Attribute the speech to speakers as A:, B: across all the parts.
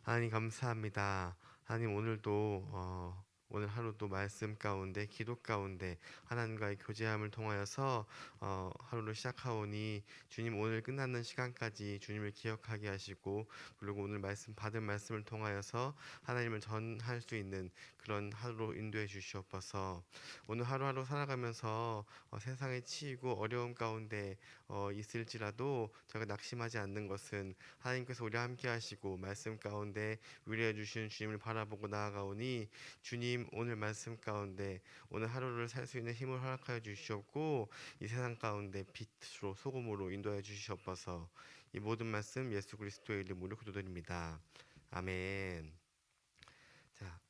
A: 하나님 감사합니다. 하나님 오늘도 오늘 하루도 말씀 가운데 기도 가운데 하나님과의 교제함을 통하여서 하루를 시작하오니 주님 오늘 끝나는 시간까지 주님을 기억하게 하시고 그리고 오늘 말씀 받은 말씀을 통하여서 하나님을 전할 수 있는 그런 하루로 인도해 주시옵소서. 오늘 하루하루 살아가면서 세상에 치이고 어려움 가운데 있을지라도 저가 낙심하지 않는 것은 하나님께서 우리와 함께 하시고 말씀 가운데 위로해 주시는 주님을 바라보고 나아가오니 주님 오늘 말씀 가운데 오늘 하루를 살 수 있는 힘을 허락하여 주시옵고 이 세상 가운데 빛으로 소금으로 인도하여 주시옵소서. 이 모든 말씀 예수 그리스도의 이름으로 기도드립니다. 아멘. 자,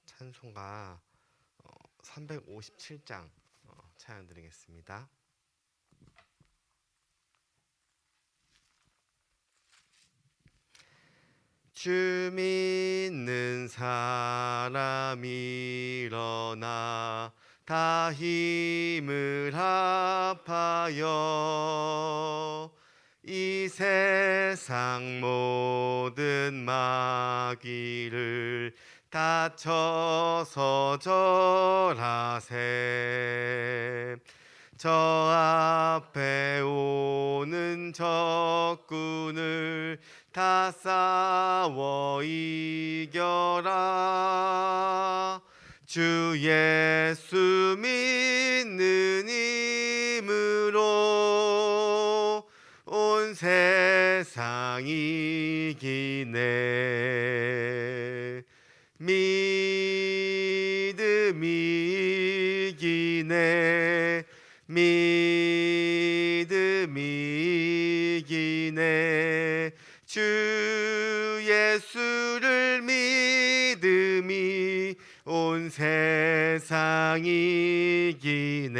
A: 찬송가 357장 찬양 드리겠습니다. 주 믿는 사람 일어나 다 힘을 합하여 이 세상 모든 마귀를 다쳐서 절하세. 저 앞에 오는 적군을 다 싸워 이겨라. 주 예수 믿는 힘으로 온 세상 이기네. 믿음이 이기네. 믿음이 이기네. 주 예수를 믿음이 온 세상 이기네.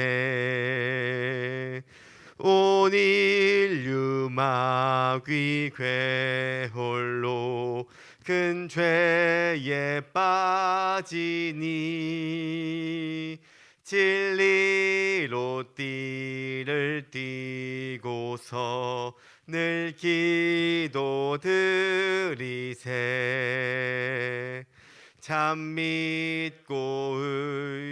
A: 온 인류 마귀 괴홀로 큰 죄에 빠지니 진리로 띠를 띠고서 늘 기도드리세. 참 믿고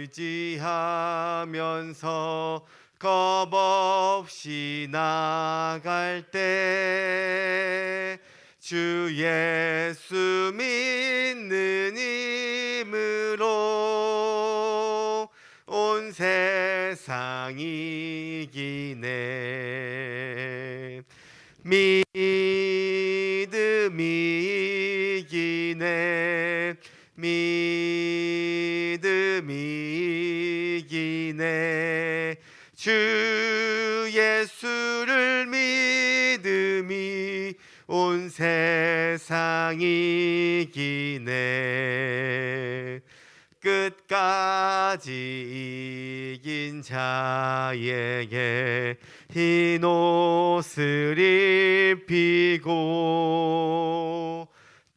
A: 의지하면서 겁 없이 나갈 때 주 예수 믿는 힘으로 온 세상 이기네. 믿음이 이기네. 믿음이 이기네. 주 예수를 믿음이 온 세상 이기네. 끝까지 이긴 자에게 흰 옷을 입히고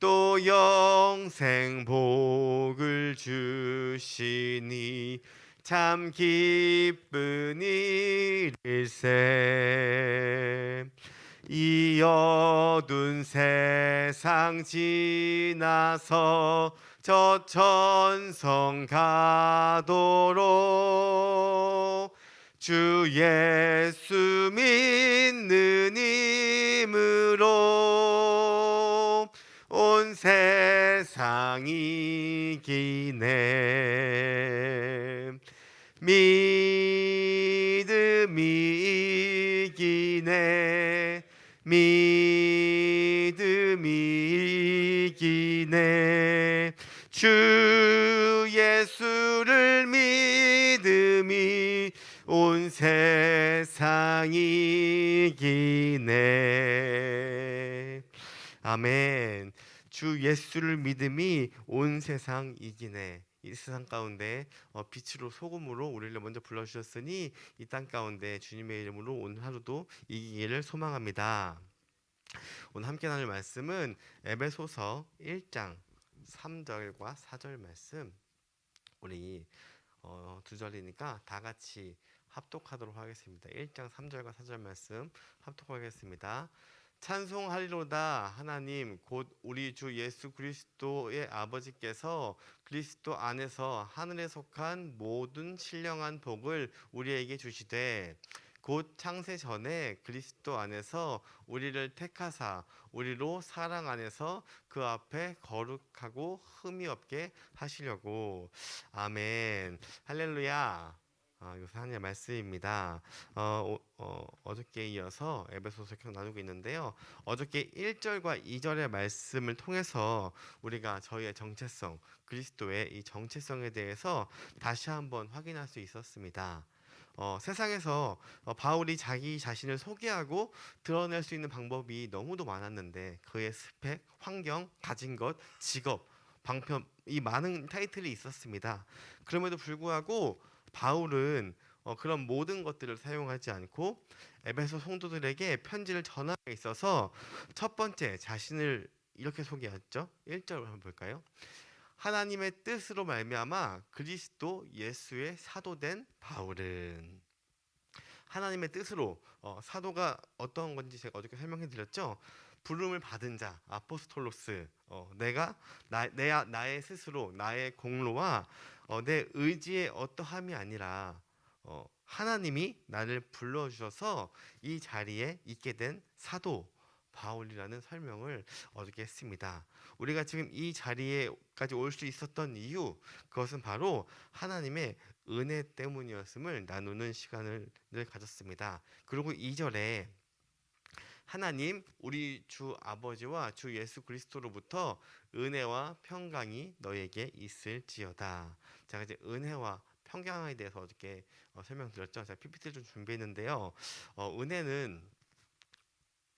A: 또 영생 복을 주시니 참 기쁜 일일세. 이 어두운 세상 지나서 저 천성 가도록 주 예수 믿는 힘으로 온 세상 이기네. 믿음이 이기네. 믿음이 이기네. 주 예수를 믿음이 온 세상 이기네. 아멘. 주 예수를 믿음이 온 세상 이기네. 이 세상 가운데 빛으로 소금으로 우리를 먼저 불러주셨으니 이 땅 가운데 주님의 이름으로 오늘 하루도 이기기를 소망합니다. 오늘 함께 나눌 말씀은 에베소서 1장 3절과 4절 말씀. 우리 두 절이니까 다 같이 합독하도록 하겠습니다. 1장 3절과 4절 말씀 합독하겠습니다. 찬송하리로다. 하나님 곧 우리 주 예수 그리스도의 아버지께서 그리스도 안에서 하늘에 속한 모든 신령한 복을 우리에게 주시되 곧 창세 전에 그리스도 안에서 우리를 택하사 우리로 사랑 안에서 그 앞에 거룩하고 흠이 없게 하시려고. 아멘. 할렐루야. 이것은 하나님의 말씀입니다. 어저께 이어서 에베소서 계속 나누고 있는데요. 어저께 1절과 2절의 말씀을 통해서 우리가 저희의 정체성, 그리스도의 이 정체성에 대해서 다시 한번 확인할 수 있었습니다. 세상에서 바울이 자기 자신을 소개하고 드러낼 수 있는 방법이 너무도 많았는데 그의 스펙, 환경, 가진 것, 직업, 방편 이 많은 타이틀이 있었습니다. 그럼에도 불구하고 바울은 그런 모든 것들을 사용하지 않고 에베소 성도들에게 편지를 전함에 있어서 첫 번째 자신을 이렇게 소개했죠. 1절 한번 볼까요? 하나님의 뜻으로 말미암아 그리스도 예수의 사도된 바울은. 하나님의 뜻으로 사도가 어떤 건지 제가 어저께 설명해 드렸죠. 부름을 받은 자 아포스톨로스, 나의 스스로 나의 공로와 내 의지의 어떠함이 아니라 하나님이 나를 불러주셔서 이 자리에 있게 된 사도 바울이라는 설명을 어저께 했습니다. 우리가 지금 이 자리에까지 올 수 있었던 이유, 그것은 바로 하나님의 은혜 때문이었음을 나누는 시간을 가졌습니다. 그리고 2절에 하나님 우리 주 아버지와 주 예수 그리스도로부터 은혜와 평강이 너에게 있을지어다. 제가 이제 은혜와 평강에 대해서 어저께 설명드렸죠. 제가 PPT를 좀 준비했는데요. 은혜는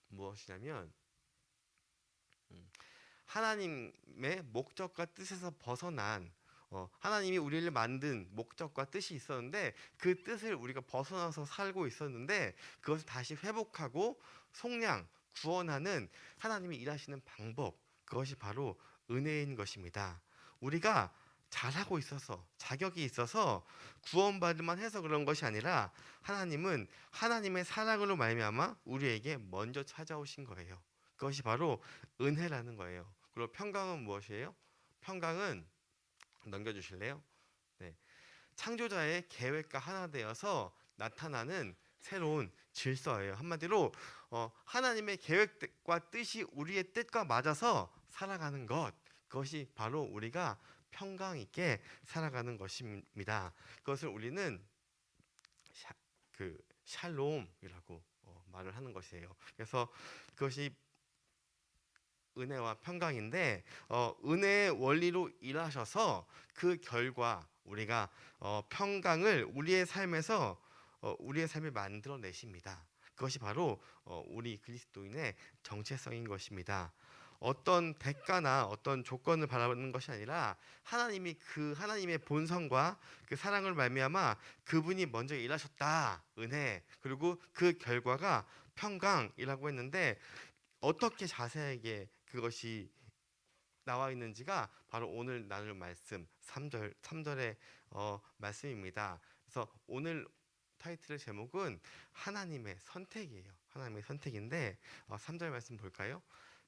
A: 무엇이냐면 하나님의 목적과 뜻에서 벗어난 하나님이 우리를 만든 목적과 뜻이 있었는데 그 뜻을 우리가 벗어나서 살고 있었는데 그것을 다시 회복하고 속량, 구원하는 하나님이 일하시는 방법, 그것이 바로 은혜인 것입니다. 우리가 잘하고 있어서 자격이 있어서 구원받을만 해서 그런 것이 아니라 하나님은 하나님의 사랑으로 말미암아 우리에게 먼저 찾아오신 거예요. 그것이 바로 은혜라는 거예요. 그리고 평강은 무엇이에요? 평강은 넘겨주실래요? 네. 창조자의 계획과 하나 되어서 나타나는 새로운 질서예요. 한마디로 하나님의 계획과 뜻이 우리의 뜻과 맞아서 살아가는 것, 그것이 바로 우리가 평강 있게 살아가는 것입니다. 그것을 우리는 샬롬이라고 말을 하는 것이에요. 그래서 그것이 은혜와 평강인데 은혜의 원리로 일하셔서 그 결과 우리가 평강을 우리의 삶에 만들어내십니다. 그것이 바로 우리 그리스도인의 정체성인 것입니다. 어떤 대가나 어떤 조건을 바라는 것이 아니라 하나님이 그 하나님의 본성과 그 사랑을 말미암아 그분이 먼저 일하셨다, 은혜, 그리고 그 결과가 평강이라고 했는데 어떻게 자세하게 그것이 나와 있는지가 바로 오늘 나눌 말씀 3절의 말씀입니다. 그래서 오늘 타이틀의 제목은 하나님의 선택이에요. 하나님의 선택인데 3절 말씀 볼까요?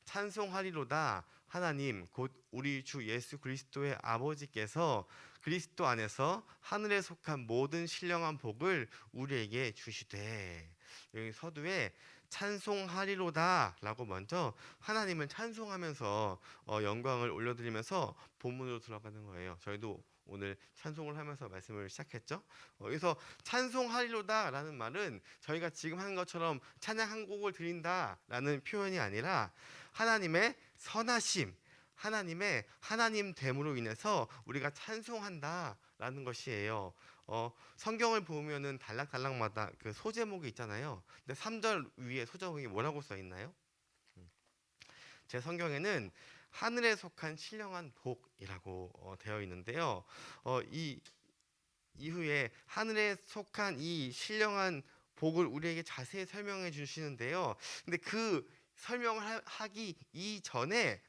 A: 찬송하리로다. 하나님 곧 우리 주 예수 그리스도의 아버지께서 그리스도 안에서 하늘에 속한 모든 신령한 복을 우리에게 주시되. 여기 서두에 찬송하리로다 라고 먼저 하나님을 찬송하면서 영광을 올려드리면서 본문으로 들어가는 거예요. 저희도 오늘 찬송을 하면서 말씀을 시작했죠. 그래서 찬송하리로다 라는 말은 저희가 지금 하는 것처럼 찬양 한 곡을 드린다 라는 표현이 아니라 하나님의 선하심, 하나님의 하나님 됨으로 인해서 우리가 찬송한다 라는 것이에요. 성경을 보면은 단락단락마다 그 소제목이 있잖아요. 근데 3절 위에 소제목이 뭐라고 써 있나요? 제 성경에는 하늘에 속한 신령한 복이라고 되어 있는데요. 이 이후에 하늘에 속한 이 신령한 복을 우리에게 자세히 설명해 주시는데요. 근데 그 설명을 하기 이전에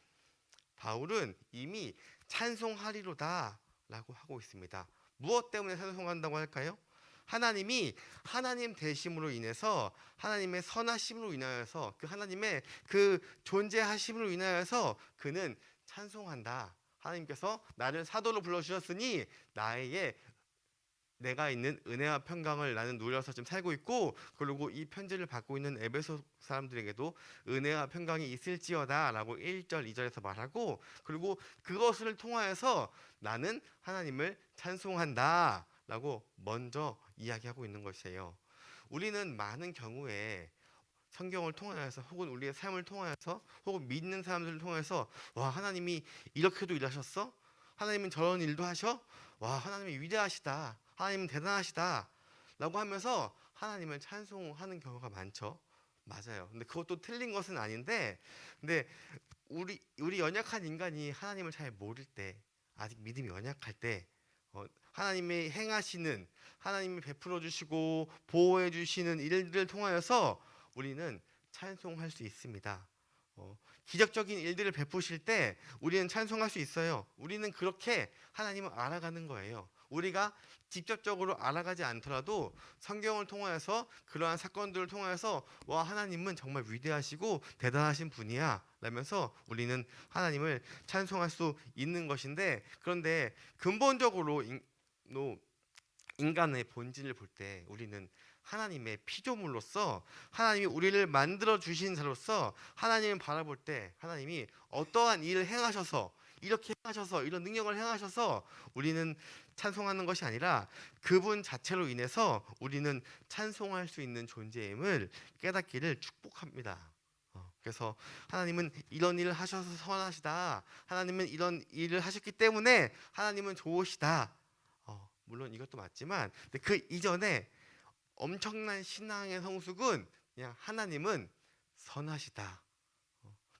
A: 바울은 이미 찬송하리로다 라고 하고 있습니다. 무엇 때문에 찬송한다고 할까요? 하나님이 하나님 되심으로 인해서 하나님의 선하심으로 인하여서 그 하나님의 그 존재하심으로 인하여서 그는 찬송한다. 하나님께서 나를 사도로 불러주셨으니 나에게 내가 있는 은혜와 평강을 나는 누려서 좀 살고 있고, 그리고 이 편지를 받고 있는 에베소 사람들에게도 은혜와 평강이 있을지어다 라고 1절 2절에서 말하고, 그리고 그것을 통하여서 나는 하나님을 찬송한다 라고 먼저 이야기하고 있는 것이에요. 우리는 많은 경우에 성경을 통하여서 혹은 우리의 삶을 통하여서 혹은 믿는 사람들을 통해서 와, 하나님이 이렇게도 일하셨어? 하나님은 저런 일도 하셔? 와, 하나님이 위대하시다. 하나님은 대단하시다. 라고 하면서 하나님을 찬송하는 경우가 많죠. 맞아요. 근데 그것도 틀린 것은 아닌데, 근데 우리 연약한 인간이 하나님을 잘 모를 때, 아직 믿음이 연약할 때, 하나님이 행하시는, 하나님이 베풀어 주시고 보호해 주시는 일들을 통하여서 우리는 찬송할 수 있습니다. 기적적인 일들을 베푸실 때 우리는 찬송할 수 있어요. 우리는 그렇게 하나님을 알아가는 거예요. 우리가 직접적으로 알아가지 않더라도 성경을 통하여서 그러한 사건들을 통하여서 와, 하나님은 정말 위대하시고 대단하신 분이야 라면서 우리는 하나님을 찬송할 수 있는 것인데, 그런데 근본적으로 인간의 본질을 볼 때 우리는 하나님의 피조물로서 하나님이 우리를 만들어 주신 자로서 하나님을 바라볼 때 하나님이 어떠한 일을 행하셔서 이렇게 행하셔서 이런 능력을 행하셔서 우리는 찬송하는 것이 아니라 그분 자체로 인해서 우리는 찬송할 수 있는 존재임을 깨닫기를 축복합니다. 그래서 하나님은 이런 일을 하셔서 선하시다. 하나님은 이런 일을 하셨기 때문에 하나님은 좋으시다. 물론 이것도 맞지만 근데 그 이전에 엄청난 신앙의 성숙은 그냥 하나님은 선하시다.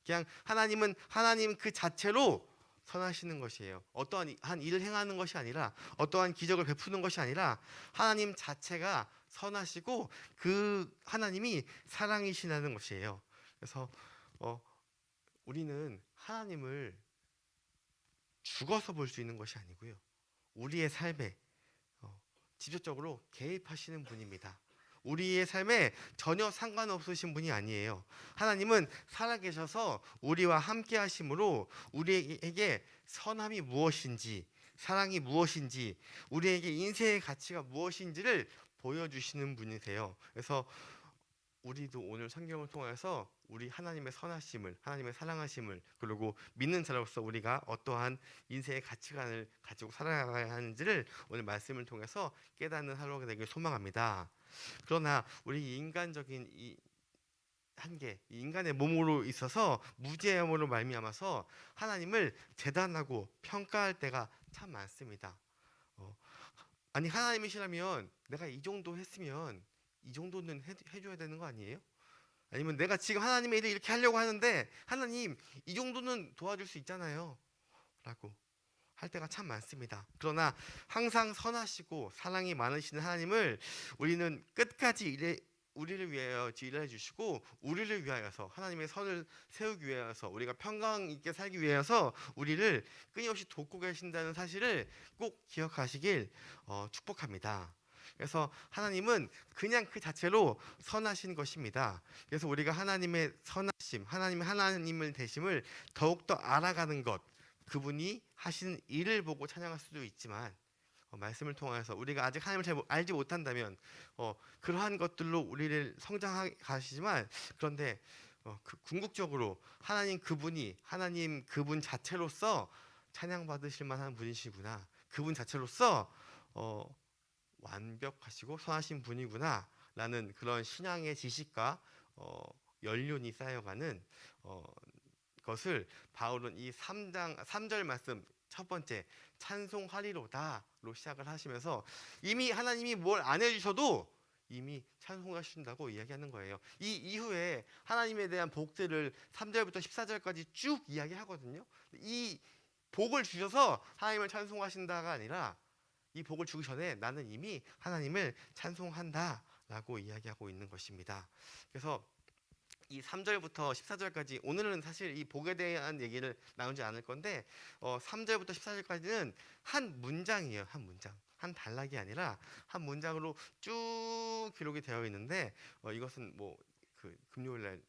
A: 그냥 하나님은 하나님 그 자체로 선하시는 것이에요. 어떠한 한 일을 행하는 것이 아니라 어떠한 기적을 베푸는 것이 아니라 하나님 자체가 선하시고 그 하나님이 사랑이시라는 것이에요. 그래서 우리는 하나님을 죽어서 볼 수 있는 것이 아니고요. 우리의 삶에 직접적으로 개입하시는 분입니다. 우리의 삶에 전혀 상관없으신 분이 아니에요. 하나님은 살아계셔서 우리와 함께 하심으로 우리에게 선함이 무엇인지, 사랑이 무엇인지, 우리에게 인생의 가치가 무엇인지를 보여주시는 분이세요. 그래서 우리도 오늘 성경을 통해서 우리 하나님의 선하심을, 하나님의 사랑하심을, 그리고 믿는 자로서 우리가 어떠한 인생의 가치관을 가지고 살아가야 하는지를 오늘 말씀을 통해서 깨닫는 하루가 되길 소망합니다. 그러나 우리 인간적인 이 한계, 이 인간의 몸으로 있어서 무죄함으로 말미암아서 하나님을 재단하고 평가할 때가 참 많습니다. 아니, 하나님이시라면 내가 이 정도 했으면 이 정도는 해줘야 되는 거 아니에요? 아니면 내가 지금 하나님의 일을 이렇게 하려고 하는데 하나님 이 정도는 도와줄 수 있잖아요 라고 할 때가 참 많습니다. 그러나 항상 선하시고 사랑이 많으신 하나님을 우리는 끝까지 우리를 위하여 일해 주시고 우리를 위하여서 하나님의 선을 세우기 위하여서 우리가 평강 있게 살기 위하여서 우리를 끊임없이 돕고 계신다는 사실을 꼭 기억하시길 축복합니다. 그래서 하나님은 그냥 그 자체로 선하신 것입니다. 그래서 우리가 하나님의 선하심, 하나님을 되심을 더욱더 알아가는 것, 그분이 하신 일을 보고 찬양할 수도 있지만 말씀을 통해서 우리가 아직 하나님을 잘 알지 못한다면 그러한 것들로 우리를 성장하게 하시지만, 그런데 궁극적으로 하나님 그분 자체로서 찬양받으실 만한 분이시구나, 그분 자체로서 완벽하시고 선하신 분이구나 라는 그런 신앙의 지식과 연륜이 쌓여가는 것을 바울은 이 3절 말씀 첫 번째 찬송하리로다로 시작을 하시면서 이미 하나님이 뭘 안 해주셔도 이미 찬송하신다고 이야기하는 거예요. 이 이후에 하나님에 대한 복들을 3절부터 14절까지 쭉 이야기하거든요. 이 복을 주셔서 하나님을 찬송하신다가 아니라 이 복을 주기 전에 나는 이미 하나님을 찬송한다라고 이야기하고 있는 것입니다. 그래서 이 3절부터 14절까지 오늘은 사실 이 복에 대한 얘기를 나누지 않을 건데 3절부터 14절까지는 한 문장이에요. 한 문장. 한 단락이 아니라 한 문장으로 쭉 기록이 되어 있는데 이것은 뭐 그 금요일날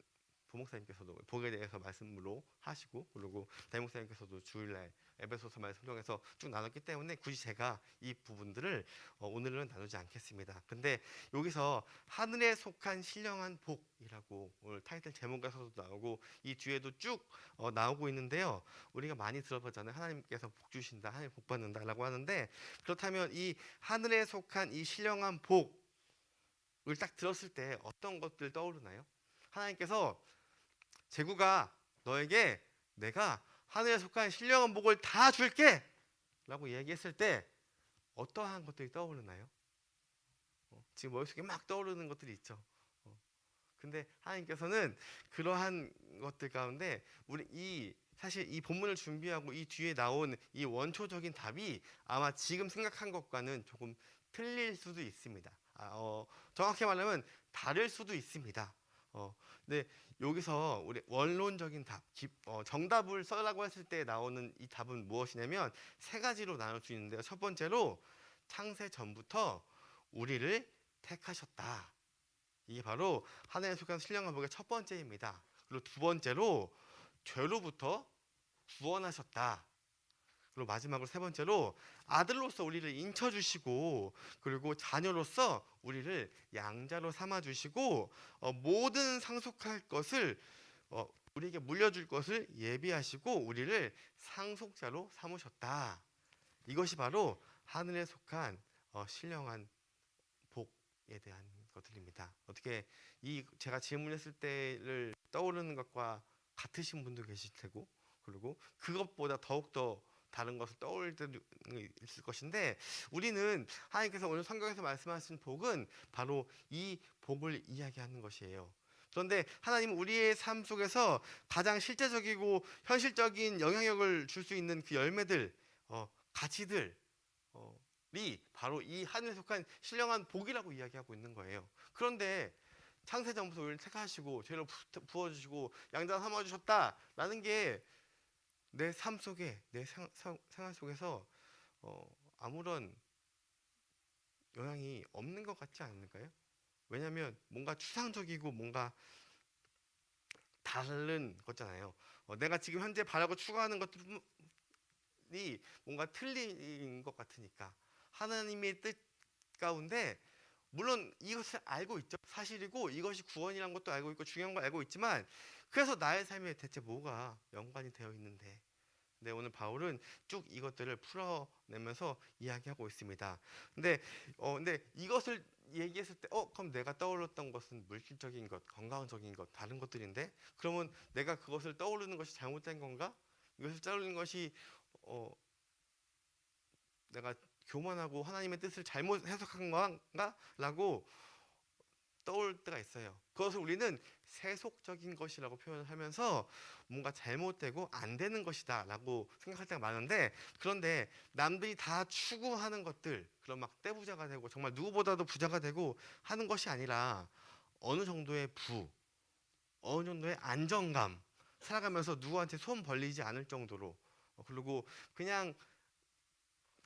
A: 부목사님께서도 복에 대해서 말씀으로 하시고 그리고 대목사님께서도 주일날 에베소서 말씀 통해서 쭉 나눴기 때문에 굳이 제가 이 부분들을 오늘은 나누지 않겠습니다. 근데 여기서 하늘에 속한 신령한 복이라고 오늘 타이틀 제목에서도 나오고 이 뒤에도 쭉 나오고 있는데요. 우리가 많이 들어보잖아요. 하나님께서 복 주신다, 하나님 복 받는다라고 하는데 그렇다면 이 하늘에 속한 이 신령한 복을 딱 들었을 때 어떤 것들 떠오르나요? 하나님께서 제구가 너에게 내가 하늘에 속한 신령한 복을 다 줄게 라고 얘기했을 때 어떠한 것들이 떠오르나요? 지금 머릿속에 막 떠오르는 것들이 있죠. 근데 하나님께서는 그러한 것들 가운데 사실 이 본문을 준비하고 이 뒤에 나온 이 원초적인 답이 아마 지금 생각한 것과는 조금 틀릴 수도 있습니다. 정확히 말하면 다를 수도 있습니다. 근데 여기서 우리 원론적인 답, 정답을 써라고 했을 때 나오는 이 답은 무엇이냐면 세 가지로 나눌 수 있는데요. 첫 번째로 창세 전부터 우리를 택하셨다. 이게 바로 하나님의 속한 신령한 복의 첫 번째입니다. 그리고 두 번째로 죄로부터 구원하셨다. 그리고 마지막으로 세 번째로 아들로서 우리를 인쳐주시고 그리고 자녀로서 우리를 양자로 삼아주시고 모든 상속할 것을 우리에게 물려줄 것을 예비하시고 우리를 상속자로 삼으셨다. 이것이 바로 하늘에 속한 신령한 복에 대한 것들입니다. 어떻게 제가 질문했을 때를 떠오르는 것과 같으신 분도 계실 테고 그리고 그것보다 더욱더 다른 것을 떠올릴 때도 있을 것인데 우리는 하나님께서 오늘 성경에서 말씀하신 복은 바로 이 복을 이야기하는 것이에요. 그런데 하나님은 우리의 삶 속에서 가장 실제적이고 현실적인 영향력을 줄 수 있는 그 열매들, 가치들이 바로 이 하늘에 속한 신령한 복이라고 이야기하고 있는 거예요. 그런데 창세 전부터 우리를 택하시고 죄를 부어주시고 양자 삼아주셨다라는 게 내 삶 속에 내 생활 속에서 아무런 영향이 없는 것 같지 않을까요? 왜냐하면 뭔가 추상적이고 뭔가 다른 거잖아요. 내가 지금 현재 바라고 추구하는 것들이 뭔가 틀린 것 같으니까 하나님의 뜻 가운데 물론 이것을 알고 있죠. 사실이고 이것이 구원이란 것도 알고 있고 중요한 걸 알고 있지만 그래서 나의 삶에 대체 뭐가 연관이 되어 있는데 네, 오늘 바울은 쭉 이것들을 풀어내면서 이야기하고 있습니다. 근데 이것을 얘기했을 때, 그럼 내가 떠올렸던 것은 물질적인 것, 건강적인 것, 다른 것들인데, 그러면 내가 그것을 떠오르는 것이 잘못된 건가? 이것을 떠올리는 것이 내가 교만하고 하나님의 뜻을 잘못 해석한 건가? 라고 떠올 때가 있어요. 그것을 우리는 세속적인 것이라고 표현을 하면서 뭔가 잘못되고 안 되는 것이다 라고 생각할 때가 많은데 그런데 남들이 다 추구하는 것들 그런 막 떼부자가 되고 정말 누구보다도 부자가 되고 하는 것이 아니라 어느 정도의 어느 정도의 안정감 살아가면서 누구한테 손 벌리지 않을 정도로 그리고 그냥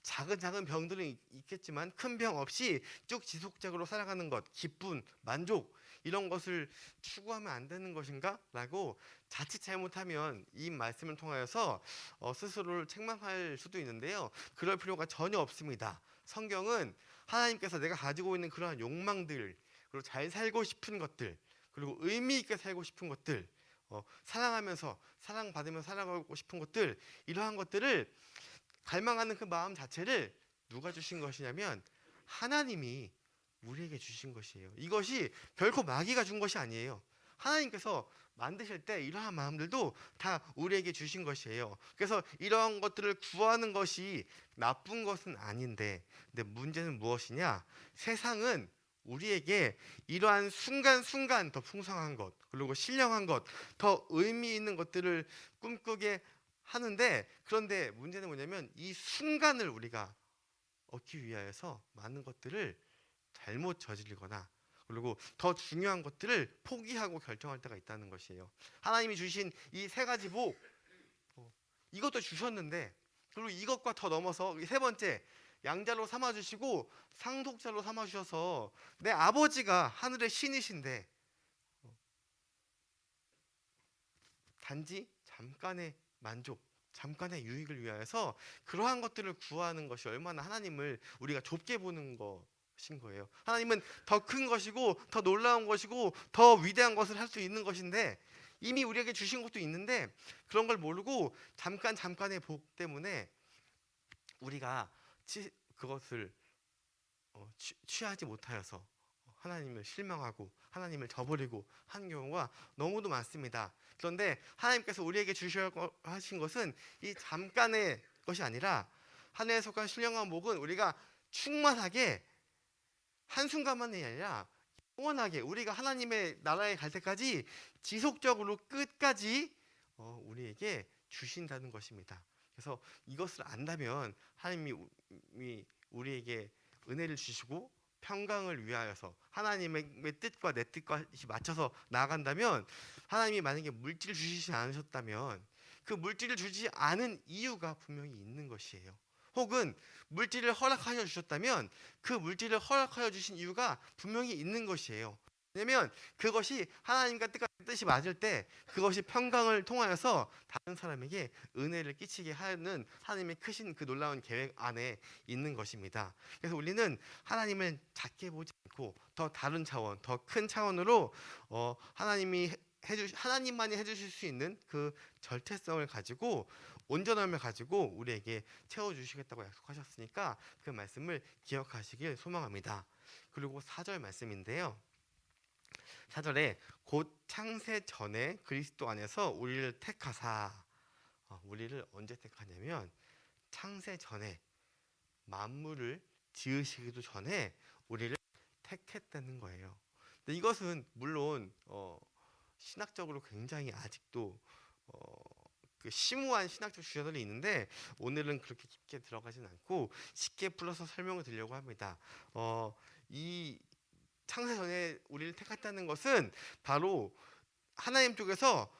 A: 작은 병들은 있겠지만 큰 병 없이 쭉 지속적으로 살아가는 것, 기쁨, 만족 이런 것을 추구하면 안 되는 것인가? 라고 자칫 잘못하면 이 말씀을 통하여서 스스로를 책망할 수도 있는데요. 그럴 필요가 전혀 없습니다. 성경은 하나님께서 내가 가지고 있는 그러한 욕망들, 그리고 잘 살고 싶은 것들, 그리고 의미 있게 살고 싶은 것들, 사랑하면서 사랑받으며 살아가고 싶은 것들, 이러한 것들을 갈망하는 그 마음 자체를 누가 주신 것이냐면 하나님이 우리에게 주신 것이에요. 이것이 결코 마귀가 준 것이 아니에요. 하나님께서 만드실 때 이러한 마음들도 다 우리에게 주신 것이에요. 그래서 이러한 것들을 구하는 것이 나쁜 것은 아닌데 근데 문제는 무엇이냐? 세상은 우리에게 이러한 순간순간 더 풍성한 것 그리고 신령한 것 더 의미 있는 것들을 꿈꾸게 하는데 그런데 문제는 뭐냐면 이 순간을 우리가 얻기 위하여서 많은 것들을 잘못 저지르거나 그리고 더 중요한 것들을 포기하고 결정할 때가 있다는 것이에요. 하나님이 주신 이 세 가지 복 이것도 주셨는데 그리고 이것과 더 넘어서 세 번째 양자로 삼아주시고 상속자로 삼아주셔서 내 아버지가 하늘의 신이신데 단지 잠깐의 만족, 잠깐의 유익을 위하여서 그러한 것들을 구하는 것이 얼마나 하나님을 우리가 좁게 보는 것인 거예요. 하나님은 더 큰 것이고 더 놀라운 것이고 더 위대한 것을 할 수 있는 것인데 이미 우리에게 주신 것도 있는데 그런 걸 모르고 잠깐의 복 때문에 우리가 그것을 취하지 못하여서 하나님을 실망하고 하나님을 저버리고 하는 경우가 너무도 많습니다. 그런데 하나님께서 우리에게 주셔야 하신 것은 이 잠깐의 것이 아니라 하늘에 속한 신령한 복은 우리가 충만하게 한순간만이 아니라 영원하게 우리가 하나님의 나라에 갈 때까지 지속적으로 끝까지 우리에게 주신다는 것입니다. 그래서 이것을 안다면 하나님이 우리에게 은혜를 주시고 평강을 위하여서 하나님의 뜻과 내 뜻과 맞춰서 나아간다면 하나님이 만약에 물질을 주시지 않으셨다면 그 물질을 주지 않은 이유가 분명히 있는 것이에요. 혹은 물질을 허락하여 주셨다면 그 물질을 허락하여 주신 이유가 분명히 있는 것이에요. 왜냐하면 그것이 하나님과 뜻이 맞을 때 그것이 평강을 통하여서 다른 사람에게 은혜를 끼치게 하는 하나님의 크신 그 놀라운 계획 안에 있는 것입니다. 그래서 우리는 하나님을 작게 보지 않고 더 다른 차원, 더 큰 차원으로 하나님만이 해주실 수 있는 그 절대성을 가지고 온전함을 가지고 우리에게 채워주시겠다고 약속하셨으니까 그 말씀을 기억하시길 소망합니다. 그리고 4절 말씀인데요. 4절에 곧 창세 전에 그리스도 안에서 우리를 택하사, 우리를 언제 택하냐면 창세 전에 만물을 지으시기도 전에 우리를 택했다는 거예요. 근데 이것은 물론 신학적으로 굉장히 아직도 그 심오한 신학적 주제들이 있는데 오늘은 그렇게 깊게 들어가진 않고 쉽게 풀어서 설명을 드리려고 합니다. 이 창세 전에 우리를 택했다는 것은 바로 하나님 쪽에서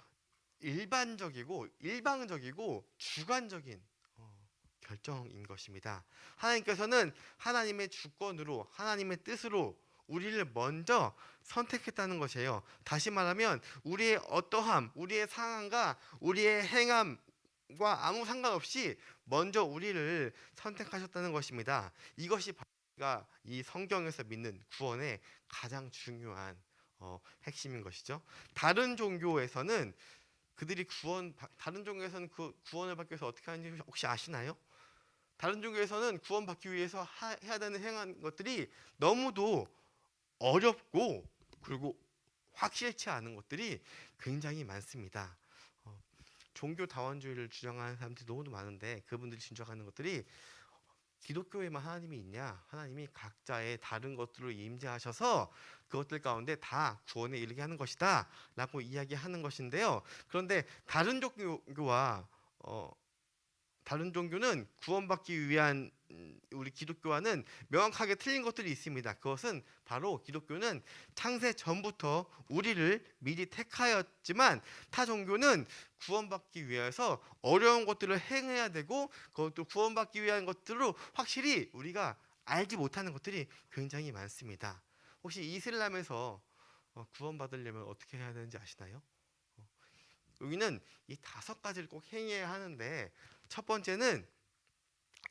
A: 일방적이고 주관적인 결정인 것입니다. 하나님께서는 하나님의 주권으로 하나님의 뜻으로 우리를 먼저 선택했다는 것이에요. 다시 말하면 우리의 어떠함, 우리의 상황과 우리의 행함과 아무 상관없이 먼저 우리를 선택하셨다는 것입니다. 이것이 우리가 이 성경에서 믿는 구원의 가장 중요한 핵심인 것이죠. 다른 종교에서는 다른 종교에서는 그 구원을 받기 위해서 어떻게 하는지 혹시 아시나요? 다른 종교에서는 구원받기 위해서 해야 되는 행한 것들이 너무도 어렵고 그리고 확실치 않은 것들이 굉장히 많습니다. 종교 다원주의를 주장하는 사람들이 너무도 많은데 그분들이 주장하는 것들이 기독교에만 하나님이 있냐? 하나님이 각자의 다른 것들로 임재하셔서 그것들 가운데 다 구원에 이르게 하는 것이다 라고 이야기하는 것인데요. 그런데 다른 종교는 구원받기 위한 우리 기독교와는 명확하게 틀린 것들이 있습니다. 그것은 바로 기독교는 창세 전부터 우리를 미리 택하였지만 타 종교는 구원받기 위해서 어려운 것들을 행해야 되고 그것도 구원받기 위한 것들로 확실히 우리가 알지 못하는 것들이 굉장히 많습니다. 혹시 이슬람에서 구원받으려면 어떻게 해야 되는지 아시나요? 여기는 이 5가지를 꼭 행해야 하는데 첫 번째는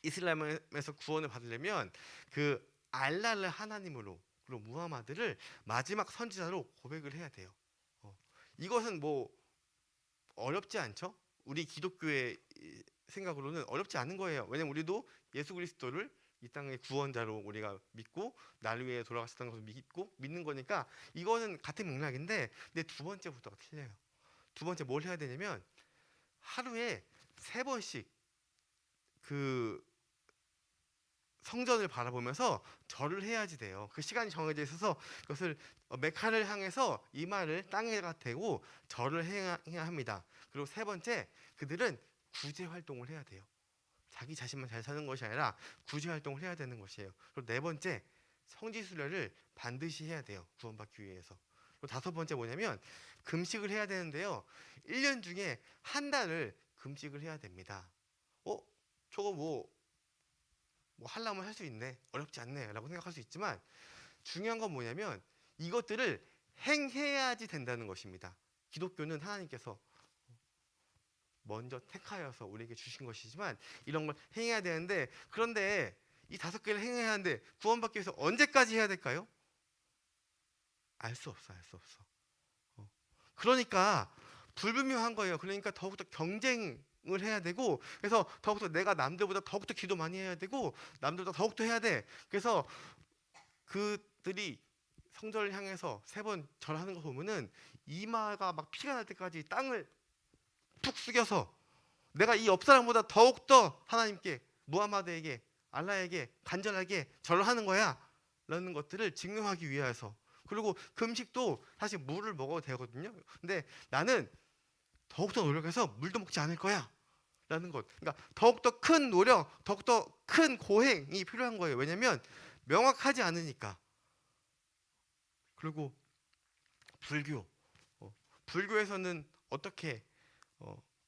A: 이슬람에서 구원을 받으려면 그 알라를 하나님으로 그리고 무하마드를 마지막 선지자로 고백을 해야 돼요. 이것은 뭐 어렵지 않죠? 우리 기독교의 생각으로는 어렵지 않은 거예요. 왜냐면 우리도 예수 그리스도를 이 땅의 구원자로 우리가 믿고 날 위해 돌아가셨다는 것을 믿는 거니까 이거는 같은 맥락인데 근데 두 번째부터가 틀려요. 두 번째 뭘 해야 되냐면 하루에 3번씩 그 성전을 바라보면서 절을 해야지 돼요. 그 시간이 정해져 있어서 그것을 메카를 향해서 이마를 땅에가 대고 절을 해야 합니다. 그리고 3번째 그들은 구제 활동을 해야 돼요. 자기 자신만 잘 사는 것이 아니라 구제 활동을 해야 되는 것이에요. 그리고 4번째 성지순례를 반드시 해야 돼요. 구원받기 위해서. 그리고 5번째 뭐냐면 금식을 해야 되는데요. 1년 중에 한 달을 금식을 해야 됩니다. 저거 뭐 뭐 하려면 할 수 있네, 어렵지 않네라고 생각할 수 있지만 중요한 건 뭐냐면 이것들을 행해야지 된다는 것입니다. 기독교는 하나님께서 먼저 택하여서 우리에게 주신 것이지만 이런 걸 행해야 되는데, 그런데 이 5개를 행해야 하는데 구원받기 위해서 언제까지 해야 될까요? 알 수 없어, 알 수 없어. 그러니까 불분명한 거예요. 그러니까 더욱더 경쟁을 해야 되고, 그래서 더욱더 내가 남들보다 더욱더 기도 많이 해야 되고, 남들보다 더욱더 해야 돼. 그래서 그들이 성전을 향해서 3번 절하는 거 보면은 이마가 막 피가 날 때까지 땅을 푹 숙여서 내가 이 옆 사람보다 더욱더 하나님께, 무하마드에게, 알라에게 간절하게 절하는 거야 라는 것들을 증명하기 위해서. 그리고 금식도 사실 물을 먹어도 되거든요. 근데 나는 더욱더 노력해서 물도 먹지 않을 거야 라는 것. 그러니까 더욱더 큰 노력, 더욱더 큰 고행이 필요한 거예요. 왜냐하면 명확하지 않으니까. 그리고 불교, 불교에서는 어떻게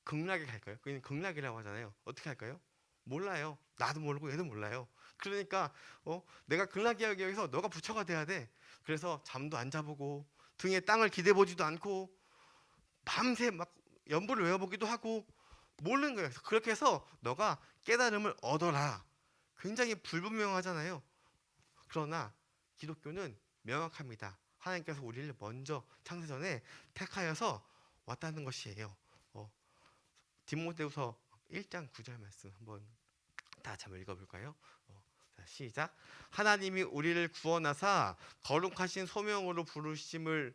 A: 극락에 갈까요? 그냥 극락이라고 하잖아요. 어떻게 할까요? 몰라요. 나도 모르고 얘도 몰라요. 그러니까 내가 극락이 하기 위해서 너가 부처가 돼야 돼. 그래서 잠도 안 자보고 등에 땅을 기대보지도 않고 밤새 막 연부를 외워보기도 하고 모르는 거예요. 그래서 그렇게 해서 너가 깨달음을 얻어라. 굉장히 불분명하잖아요. 그러나 기독교는 명확합니다. 하나님께서 우리를 먼저 창세전에 택하여서 왔다는 것이에요. 디모데후서 1장 9절 말씀 한번 다 같이 한번 읽어볼까요? 자, 시작. 하나님이 우리를 구원하사 거룩하신 소명으로 부르심은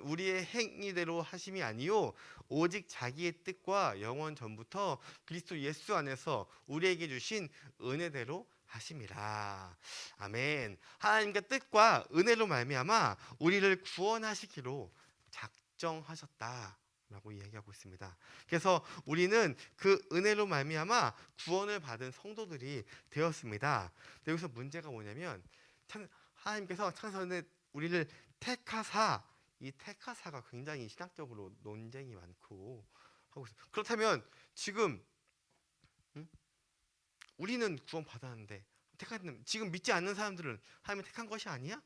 A: 우리의 행위대로 하심이 아니요 오직 자기의 뜻과 영원 전부터 그리스도 예수 안에서 우리에게 주신 은혜대로 하심이라. 아멘. 하나님의 뜻과 은혜로 말미암아 우리를 구원하시기로 작정하셨다 라고 이야기하고 있습니다. 그래서 우리는 그 은혜로 말미암아 구원을 받은 성도들이 되었습니다. 근데 여기서 문제가 뭐냐면 하나님께서 창세전에 우리를 택하사, 이 택하사가 굉장히 신학적으로 논쟁이 많고 하고 있어요. 그렇다면 지금 우리는 구원 받았는데 지금 믿지 않는 사람들은 하나님이 택한 것이 아니야?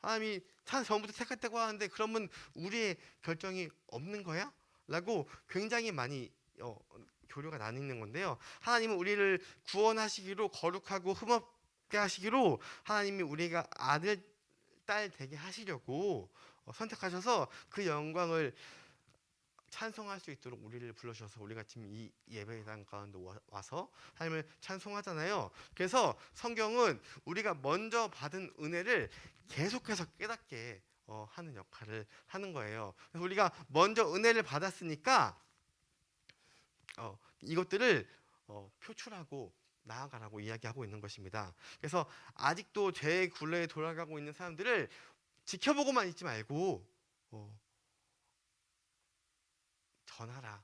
A: 하나님이 전부터 택했다고 하는데 그러면 우리의 결정이 없는 거야? 라고 굉장히 많이 교류가 나뉘는 건데요. 하나님은 우리를 구원하시기로, 거룩하고 흠없게 하시기로 하나님이 우리가 아들, 딸 되게 하시려고 선택하셔서 그 영광을 찬송할 수 있도록 우리를 불러주셔서 우리가 지금 이 예배당 가운데 와서 하나님을 찬송하잖아요. 그래서 성경은 우리가 먼저 받은 은혜를 계속해서 깨닫게 하는 역할을 하는 거예요. 그래서 우리가 먼저 은혜를 받았으니까 이것들을 표출하고 나아가라고 이야기하고 있는 것입니다. 그래서 아직도 죄의 굴레에 돌아가고 있는 사람들을 지켜보고만 있지 말고 전하라.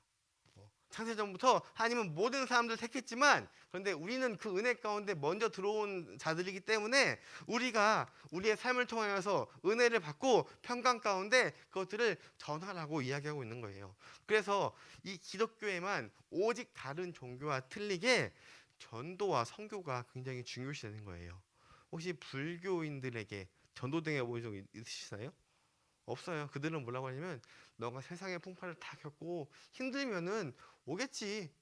A: 창세전부터 하나님은 모든 사람들을 택했지만, 그런데 우리는 그 은혜 가운데 먼저 들어온 자들이기 때문에 우리가 우리의 삶을 통하여서 은혜를 받고 평강 가운데 그것들을 전하라고 이야기하고 있는 거예요. 그래서 이 기독교에만 오직 다른 종교와 틀리게 전도와 선교가 굉장히 중요시 되는 거예요. 혹시 불교인들에게 전도등에 보신 적 있으시나요? 없어요. 그들은 뭐라고 하냐면 너가 세상의 풍파를 다 겪고 힘들면은 오겠지.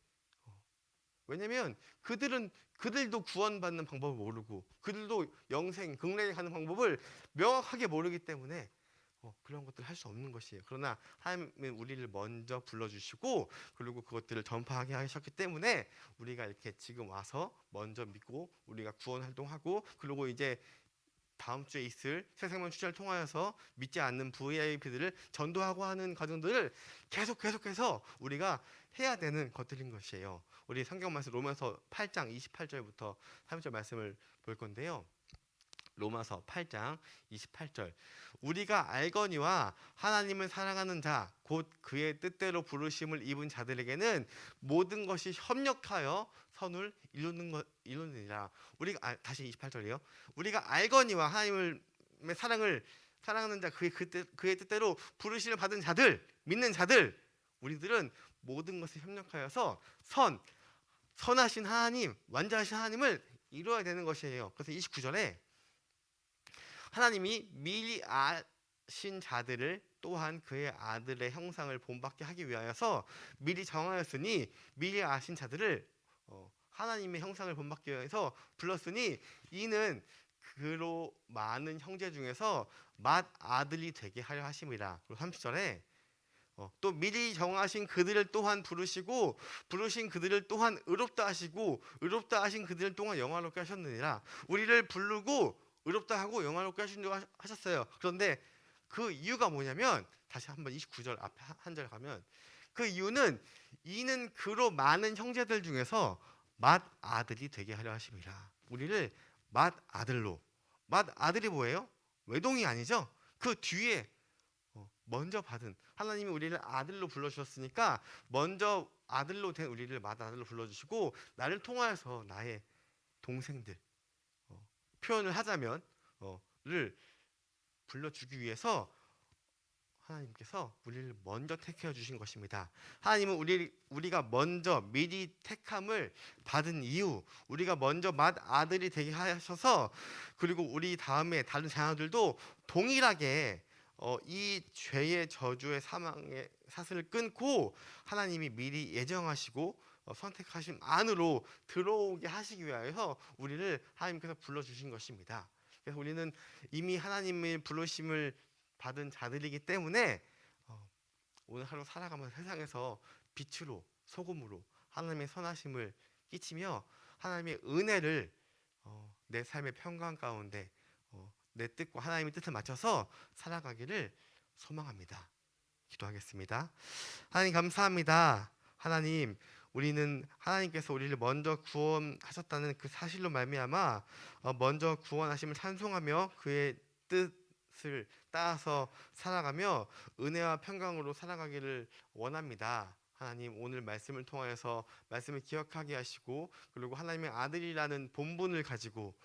A: 왜냐면 그들도 구원받는 방법을 모르고 그들도 영생, 극락에 가는 방법을 명확하게 모르기 때문에 그런 것들을 할 수 없는 것이에요. 그러나 하나님은 우리를 먼저 불러주시고 그리고 그것들을 전파하게 하셨기 때문에 우리가 이렇게 지금 와서 먼저 믿고 우리가 구원 활동하고, 그리고 이제 다음 주에 있을 새생명 축제를 통하여서 믿지 않는 VIP들을 전도하고 하는 과정들을 계속해서 우리가 해야 되는 것들인 것이에요. 우리 성경 말씀 로마서 8장 28절부터 30절 말씀을 볼 건데요. 로마서 8장 28절. 우리가 알거니와 하나님을 사랑하는 자 곧 그의 뜻대로 부르심을 입은 자들에게는 모든 것이 협력하여 선을 이루느니라. 우리가 다시 28절이요. 우리가 알거니와 하나님의 사랑하는 자 그의 뜻대로 부르심을 받은 자들, 믿는 자들, 우리들은 모든 것을 협력하여서 선하신 하나님, 완전하신 하나님을 이루어야 되는 것이에요. 그래서 29절에 하나님이 미리 아신 자들을 또한 그의 아들의 형상을 본받게 하기 위하여서 미리 정하였으니 미리 아신 자들을 하나님의 형상을 본받기 위해서 불렀으니 이는 그로 많은 형제 중에서 맏아들이 되게 하려 하심이라. 그리고 30절에 또 미리 정하신 그들을 또한 부르시고 부르신 그들을 또한 의롭다 하시고 의롭다 하신 그들을 또한 영화롭게 하셨느니라. 우리를 부르고 의롭다 하고 영화롭게 하신다고 하셨어요. 그런데 그 이유가 뭐냐면 다시 한번 29절 앞에 한 절 가면 그 이유는 이는 그로 많은 형제들 중에서 맏아들이 되게 하려 하심이라. 우리를 맏아들로. 맏아들이 뭐예요? 외동이 아니죠. 그 뒤에 먼저 받은 하나님이 우리를 아들로 불러주셨으니까 먼저 아들로 된 우리를 맏아들로 불러주시고 나를 통하여서 나의 동생들 표현을 하자면 를 불러주기 위해서 하나님께서 우리를 먼저 택해 주신 것입니다. 하나님은 우리가 먼저 미리 택함을 받은 이유, 우리가 먼저 맏아들이 되게 하셔서 그리고 우리 다음에 다른 자녀들도 동일하게 이 죄의 저주의 사망의 사슬을 끊고 하나님이 미리 예정하시고 선택하신 안으로 들어오게 하시기 위하여서 우리를 하나님께서 불러주신 것입니다. 그래서 우리는 이미 하나님의 부르심을 받은 자들이기 때문에 오늘 하루 살아가면서 세상에서 빛으로 소금으로 하나님의 선하심을 끼치며 하나님의 은혜를 내 삶의 평강 가운데 내 뜻과 하나님의 뜻을 맞춰서 살아가기를 소망합니다. 기도하겠습니다. 하나님 감사합니다. 하나님 우리는 하나님께서 우리를 먼저 구원하셨다는 그 사실로 말미암아 먼저 구원하심을 찬송하며 그의 뜻을 따라서 살아가며 은혜와 평강으로 살아가기를 원합니다. 하나님 오늘 말씀을 통하여서 말씀을 기억하게 하시고 그리고 하나님의 아들이라는 본분을 가지고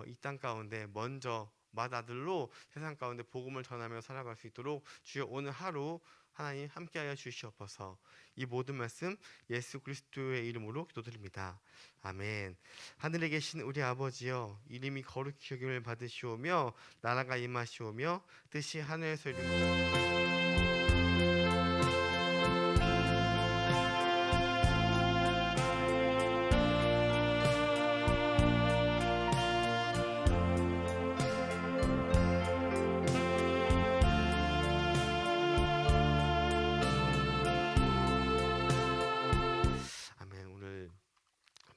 A: 이 땅 가운데 먼저 맏아들로 세상 가운데 복음을 전하며 살아갈 수 있도록 주여 오늘 하루 하나님 함께하여 주시옵소서. 이 모든 말씀 예수 그리스도의 이름으로 기도드립니다. 아멘. 하늘에 계신 우리 아버지여 이름이 거룩히 여김을 받으시오며 나라가 임하시오며 뜻이 하늘에서 이루어지고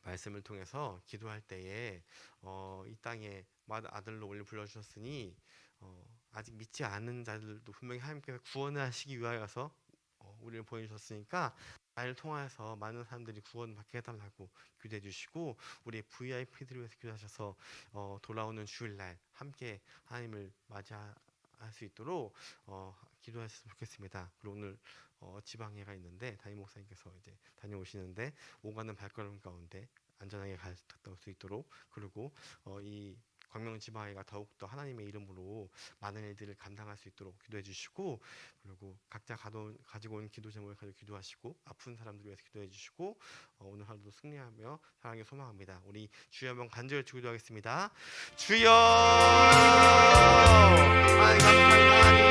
A: 말씀을 통해서 기도할 때에 이 땅에 맏아들로 우리를 불러주셨으니 아직 믿지 않는 자들도 분명히 하나님께서 구원을 하시기 위하여서 우리를 보내주셨으니까 나를 통하여서 많은 사람들이 구원받게 해달라고 기도해 주시고 우리 VIP들을 위해서 기도하셔서 돌아오는 주일날 함께 하나님을 맞이할 수 있도록 기도하셨으면 좋겠습니다. 그리고 오늘 지방예가 있는데 담임 목사님께서 이제 다녀오시는데 오가는 발걸음 가운데 안전하게 갔다 올 수 있도록 그리고 이 광명 지방예가 더욱더 하나님의 이름으로 많은 일들을 감당할 수 있도록 기도해 주시고 그리고 각자 가지고 온 기도 제목을 가지고 기도하시고 아픈 사람들 위해서 기도해 주시고 오늘 하루도 승리하며 사랑하기 소망합니다. 우리 주여 한번 간절히 기도하겠습니다. 주여 하나님 감사합니다.